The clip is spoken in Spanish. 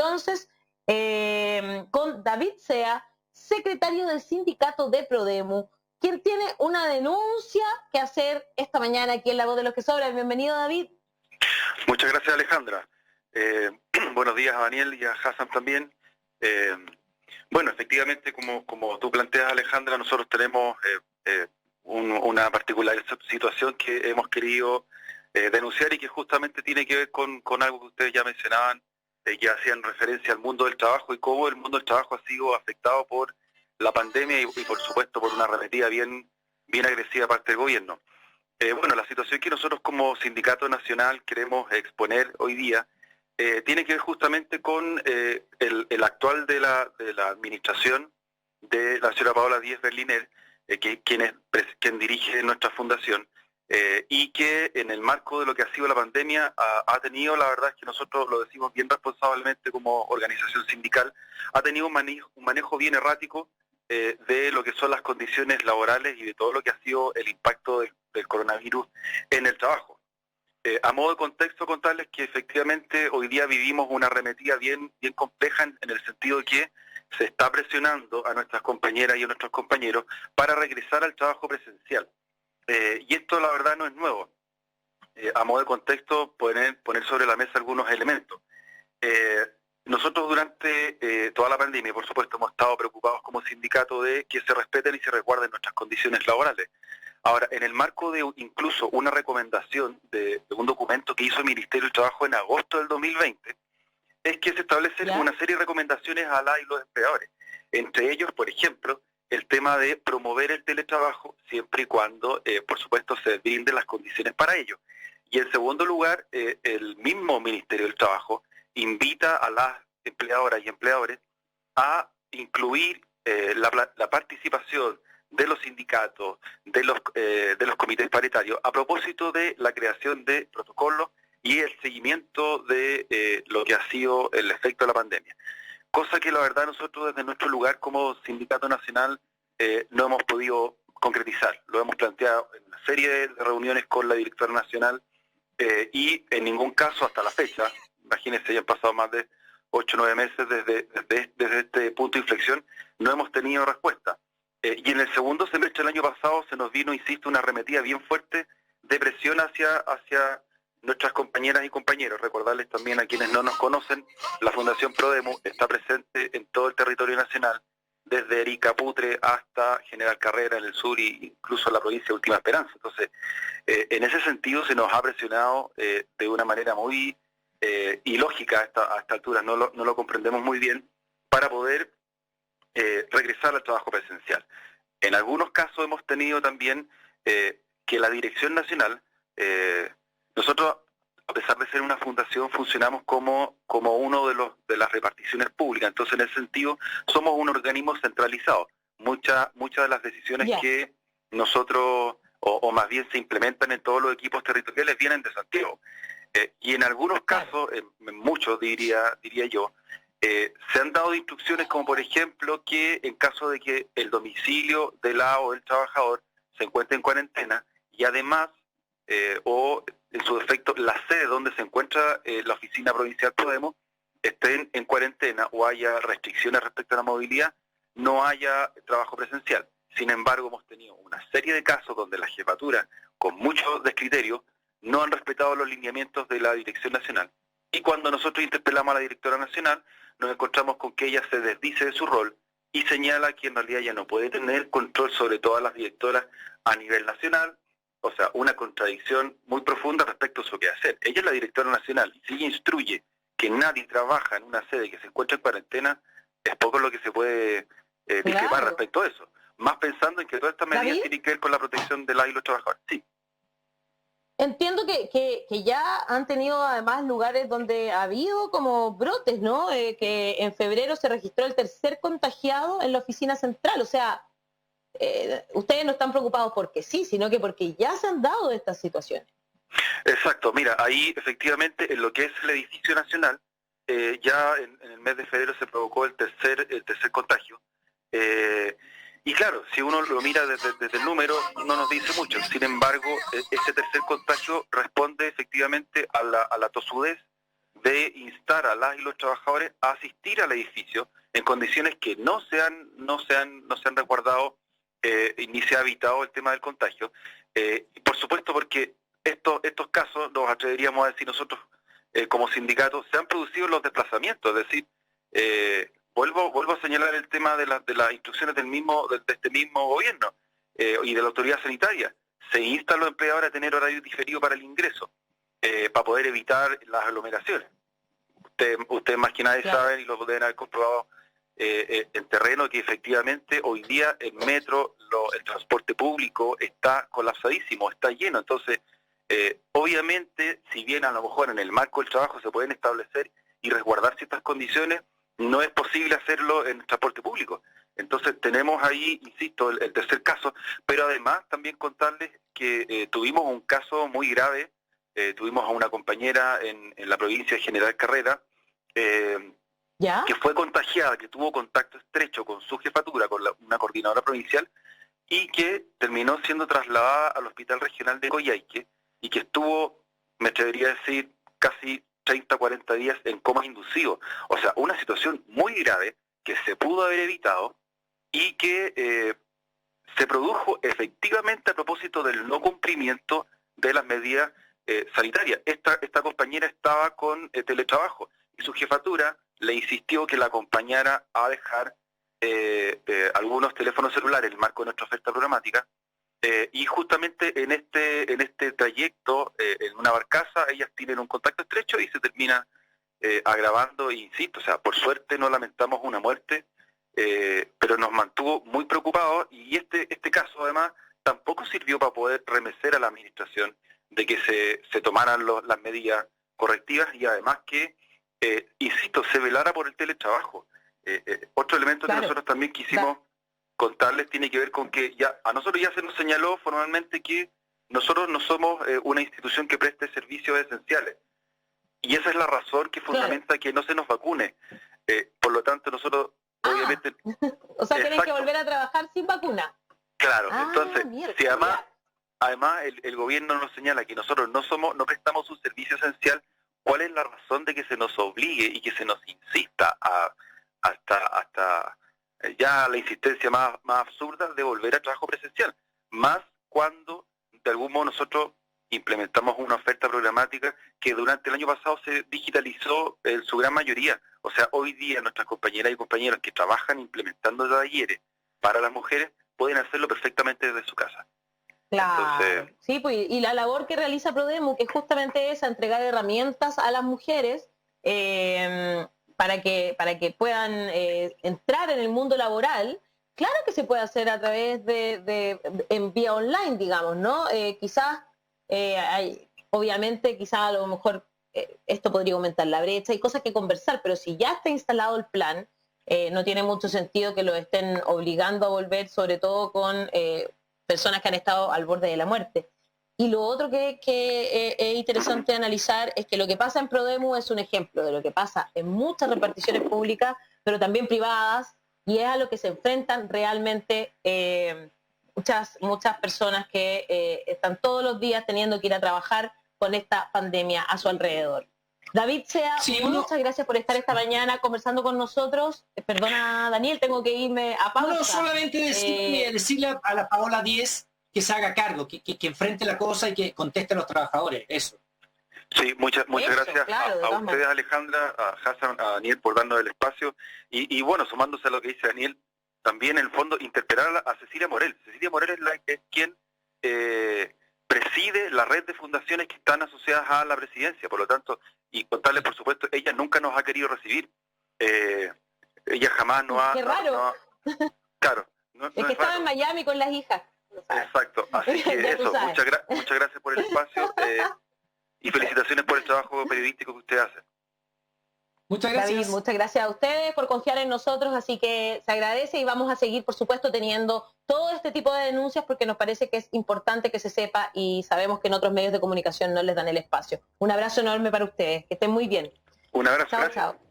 entonces con David Sea, secretario del sindicato de Prodemu, quien tiene una denuncia que hacer esta mañana aquí en La Voz de los que Sobran. Bienvenido, David. Muchas gracias, Alejandra. Buenos días a Daniel y a Hassan también. Bueno, efectivamente, como tú planteas, Alejandra, nosotros tenemos una particular situación que hemos querido denunciar y que justamente tiene que ver con algo que ustedes ya mencionaban, que hacían referencia al mundo del trabajo y cómo el mundo del trabajo ha sido afectado por la pandemia y por supuesto por una arremetida bien agresiva parte del gobierno. Bueno, la situación que nosotros como Sindicato Nacional queremos exponer hoy día tiene que ver justamente con el actual de la administración de la señora Paola Díez Berliner, quien dirige nuestra fundación, y que en el marco de lo que ha sido la pandemia ha tenido, la verdad es que nosotros lo decimos bien responsablemente como organización sindical, ha tenido un manejo bien errático de lo que son las condiciones laborales y de todo lo que ha sido el impacto del coronavirus en el trabajo. A modo de contexto, contarles que efectivamente hoy día vivimos una arremetida bien compleja en el sentido de que se está presionando a nuestras compañeras y a nuestros compañeros para regresar al trabajo presencial. Y esto la verdad no es nuevo. A modo de contexto, poner sobre la mesa algunos elementos. Nosotros durante toda la pandemia, por supuesto, hemos estado preocupados como sindicato de que se respeten y se resguarden nuestras condiciones laborales. Ahora, en el marco de incluso una recomendación de un documento que hizo el Ministerio del Trabajo en agosto del 2020, es que se establecen una serie de recomendaciones a la y los empleadores. Entre ellos, por ejemplo, el tema de promover el teletrabajo siempre y cuando, por supuesto, se brinden las condiciones para ello. Y en segundo lugar, el mismo Ministerio del Trabajo invita a las empleadoras y empleadores a incluir la participación de los sindicatos, de los comités paritarios, a propósito de la creación de protocolos y el seguimiento de lo que ha sido el efecto de la pandemia. Cosa que la verdad nosotros desde nuestro lugar como Sindicato Nacional no hemos podido concretizar. Lo hemos planteado en una serie de reuniones con la directora nacional y en ningún caso hasta la fecha, imagínense, ya han pasado más de 8 o 9 meses desde este punto de inflexión, no hemos tenido respuesta. Y en el segundo semestre del año pasado se nos vino, insisto, una arremetida bien fuerte de presión hacia nuestras compañeras y compañeros. Recordarles también a quienes no nos conocen, la Fundación Prodemu está presente en todo el territorio nacional, desde Arica, Putre hasta General Carrera en el sur e incluso la provincia de Última Esperanza. Entonces, en ese sentido se nos ha presionado de una manera muy ilógica a esta altura, no lo comprendemos muy bien, para poder regresar al trabajo presencial. En algunos casos hemos tenido también que la Dirección Nacional, nosotros, a pesar de ser una fundación, funcionamos como uno de las reparticiones públicas. Entonces, en ese sentido, somos un organismo centralizado. Muchas de las decisiones que nosotros, o más bien se implementan en todos los equipos territoriales, vienen de Santiago. Y en algunos casos, en muchos diría yo, se han dado instrucciones como por ejemplo que en caso de que el domicilio de la o del trabajador se encuentre en cuarentena y además o en su defecto la sede donde se encuentra la oficina provincial Prodemu estén en cuarentena o haya restricciones respecto a la movilidad, no haya trabajo presencial. Sin embargo, hemos tenido una serie de casos donde la jefatura, con mucho descriterio, no han respetado los lineamientos de la Dirección Nacional. Y cuando nosotros interpelamos a la Directora Nacional, nos encontramos con que ella se desdice de su rol y señala que en realidad ella no puede tener control sobre todas las directoras a nivel nacional, o sea, una contradicción muy profunda respecto a su quehacer. Ella es la Directora Nacional y si ella instruye que nadie trabaja en una sede que se encuentra en cuarentena, es poco lo que se puede discrepar respecto a eso. Más pensando en que todas estas medidas tienen que ver con la protección de las y los trabajadores. Sí. Entiendo que ya han tenido además lugares donde ha habido como brotes, ¿no? Que en febrero se registró el tercer contagiado en la oficina central. O sea, ustedes no están preocupados porque sí, sino que porque ya se han dado estas situaciones. Exacto. Mira, ahí efectivamente en lo que es el edificio nacional, ya en el mes de febrero se provocó el tercer contagio. Y claro, si uno lo mira desde el número, no nos dice mucho. Sin embargo, ese tercer contagio responde efectivamente a la tosudez de instar a las y los trabajadores a asistir al edificio en condiciones que no se han resguardado ni se ha evitado el tema del contagio. Por supuesto, porque estos casos, nos atreveríamos a decir nosotros como sindicato, se han producido los desplazamientos, es decir, vuelvo a señalar el tema de las instrucciones de este mismo gobierno y de la autoridad sanitaria. Se insta a los empleadores a tener horario diferido para el ingreso, para poder evitar las aglomeraciones. Ustedes más que nadie saben, y lo deben haber comprobado en terreno, que efectivamente hoy día el metro, el transporte público está colapsadísimo, está lleno. Entonces, obviamente, si bien a lo mejor en el marco del trabajo se pueden establecer y resguardar ciertas condiciones, no es posible hacerlo en el transporte público. Entonces tenemos ahí, insisto, el tercer caso, pero además también contarles que tuvimos un caso muy grave. Tuvimos a una compañera en la provincia de General Carrera que fue contagiada, que tuvo contacto estrecho con su jefatura, con una coordinadora provincial, y que terminó siendo trasladada al Hospital Regional de Coyhaique y que estuvo, me atrevería a decir, casi 30, 40 días en coma inducido. O sea, una situación muy grave que se pudo haber evitado y que se produjo efectivamente a propósito del no cumplimiento de las medidas sanitarias. Esta compañera estaba con teletrabajo y su jefatura le insistió que la acompañara a dejar algunos teléfonos celulares en el marco de nuestra oferta programática, y justamente en este trayecto, en una barcaza, ellas tienen un contacto estrecho y se termina agravando, e insisto, o sea, por suerte no lamentamos una muerte, pero nos mantuvo muy preocupados, y este caso además tampoco sirvió para poder remecer a la administración de que se tomaran las medidas correctivas, y además que, insisto, se velara por el teletrabajo. Otro elemento que nosotros también quisimos contarles tiene que ver con que a nosotros ya se nos señaló formalmente que nosotros no somos una institución que preste servicios esenciales, y esa es la razón que fundamenta que no se nos vacune. Por lo tanto, nosotros obviamente... O sea, tienen que volver a trabajar sin vacuna. Claro, entonces, si además el gobierno nos señala que nosotros no prestamos un servicio esencial, ¿cuál es la razón de que se nos obligue y que se nos insista hasta ya la insistencia más absurda de volver a trabajo presencial? Más cuando de algún modo nosotros implementamos una oferta programática que durante el año pasado se digitalizó en su gran mayoría. O sea, hoy día nuestras compañeras y compañeros que trabajan implementando talleres para las mujeres pueden hacerlo perfectamente desde su casa. Claro, entonces, sí, pues, y la labor que realiza Prodemu, que es justamente esa, entregar herramientas a las mujeres para que puedan entrar en el mundo laboral. Claro que se puede hacer a través en vía online, digamos, ¿no? Quizás, obviamente, quizás a lo mejor esto podría aumentar la brecha, hay cosas que conversar, pero si ya está instalado el plan, no tiene mucho sentido que lo estén obligando a volver, sobre todo con personas que han estado al borde de la muerte. Y lo otro que es interesante analizar es que lo que pasa en Prodemu es un ejemplo de lo que pasa en muchas reparticiones públicas, pero también privadas, y es a lo que se enfrentan realmente muchas personas que están todos los días teniendo que ir a trabajar con esta pandemia a su alrededor. David Sea, muchas gracias por estar esta mañana conversando con nosotros. Perdona, Daniel, tengo que irme a pausa. No, solamente decirle a la Paola Díez que se haga cargo, que enfrente la cosa y que conteste a los trabajadores, eso. Sí, muchas gracias a ustedes, Alejandra, a Hassan, a Daniel, por darnos el espacio. Y bueno, sumándose a lo que dice Daniel, también en el fondo interpelar a Cecilia Morel. Cecilia Morel es quien preside la red de fundaciones que están asociadas a la presidencia. Por lo tanto, y contarle, por supuesto, ella nunca nos ha querido recibir. Ella jamás nos ha... ¡Qué raro! Claro. Es que estaba en Miami con las hijas. Exacto. Así que eso, muchas gracias por el espacio y felicitaciones por el trabajo periodístico que usted hace. Muchas gracias. David, muchas gracias a ustedes por confiar en nosotros, así que se agradece, y vamos a seguir, por supuesto, teniendo todo este tipo de denuncias porque nos parece que es importante que se sepa, y sabemos que en otros medios de comunicación no les dan el espacio. Un abrazo enorme para ustedes, que estén muy bien. Un abrazo. Chao, gracias. chao.